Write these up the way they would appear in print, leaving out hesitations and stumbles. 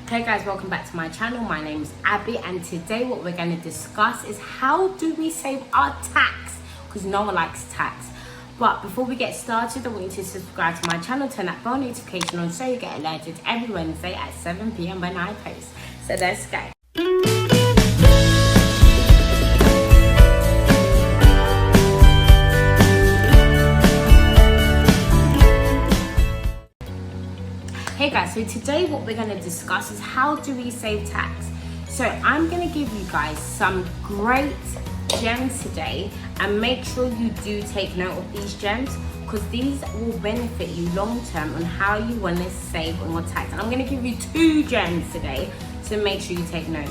Hey guys, welcome back to my channel. My name is Abby, and today what we're going to discuss is how do we save our tax, because no one likes tax. But before we get started, I want you to subscribe to my channel, turn that bell notification on so you get alerted every Wednesday at 7 p.m. when I post. So let's go. Hey guys, so today what we're going to discuss is how do we save tax. So I'm going to give you guys some great gems today, and make sure you do take note of these gems, because these will benefit you long term on how you want to save on your tax. And I'm going to give you 2 gems today, so make sure you take note.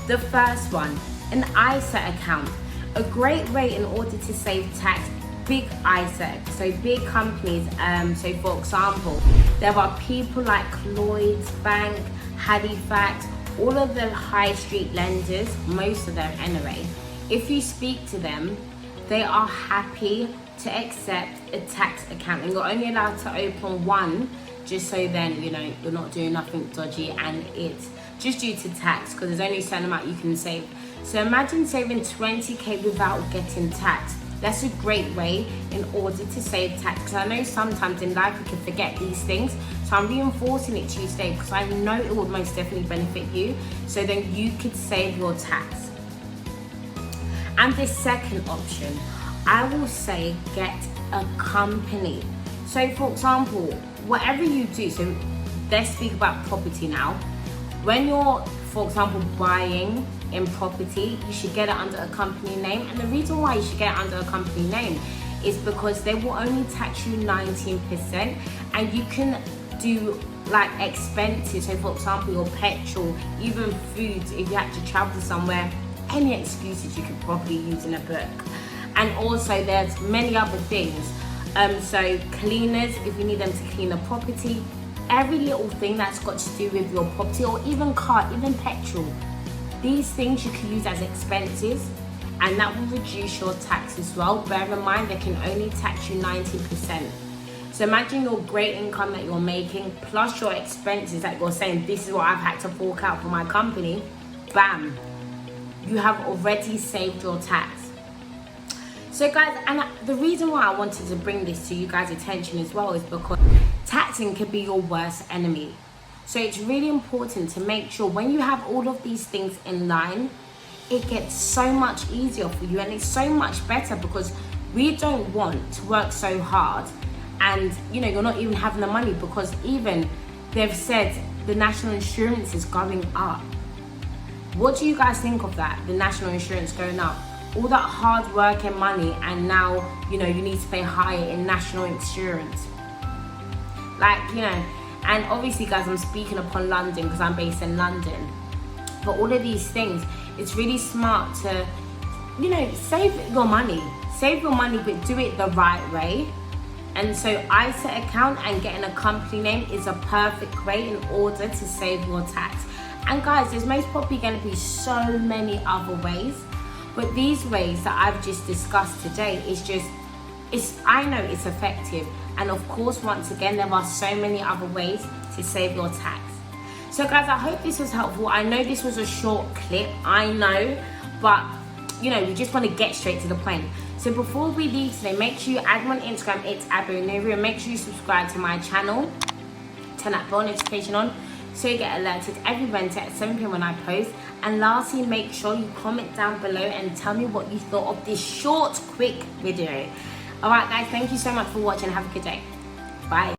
The first one, an ISA account. A great way in order to save tax. Big ISA, so big companies, so for example, there are people like Lloyds Bank, Halifax, all of the high street lenders, most of them anyway. If you speak to them, they are happy to accept a tax account, and you're only allowed to open one, just so then you know you're not doing nothing dodgy, and it's just due to tax, because there's only a certain amount you can save. So imagine saving 20k without getting taxed. That's a great way in order to save tax, because I know sometimes in life we can forget these things. So I'm reinforcing it to you today, because I know it will most definitely benefit you, so then you could save your tax. And the second option, I will say get a company. So for example, whatever you do, so let's speak about property now. When you're, for example, buying in property, you should get it under a company name. And the reason why you should get it under a company name is because they will only tax you 19%, and you can do like expenses. So for example, your petrol, even foods, if you had to travel somewhere, any excuses you could probably use in a book. And also there's many other things. So cleaners, if you need them to clean the property, every little thing that's got to do with your property, or even car, even petrol. These things you can use as expenses, and that will reduce your tax as well. Bear in mind, they can only tax you 90%. So imagine your great income that you're making, plus your expenses that you're saying, this is what I've had to fork out for my company. Bam, you have already saved your tax. So guys, and the reason why I wanted to bring this to you guys' attention as well is because taxing could be your worst enemy. So it's really important to make sure when you have all of these things in line, it gets so much easier for you, and it's so much better, because we don't want to work so hard and you're not even having the money, because even they've said the national insurance is going up. What do you guys think of that? The national insurance going up? All that hard work and money, and now you need to pay higher in national insurance. And obviously guys, I'm speaking upon London because I'm based in London. But all of these things, it's really smart to, save your money. Save your money, but do it the right way. And so ISA account and getting a company name is a perfect way in order to save your tax. And guys, there's most probably going to be so many other ways. But these ways that I've just discussed today I know it's effective. And of course, once again, there are so many other ways to save your tax. So guys, I hope this was helpful. I know this was a short clip, I know, but we just want to get straight to the point. So before we leave today, make sure you add me on Instagram, it's Abby Onuvia, and make sure you subscribe to my channel, turn that bell notification on so you get alerted every Wednesday at 7 p.m. when I post. And lastly, make sure you comment down below and tell me what you thought of this short, quick video. Alright guys, thank you so much for watching. Have a good day. Bye.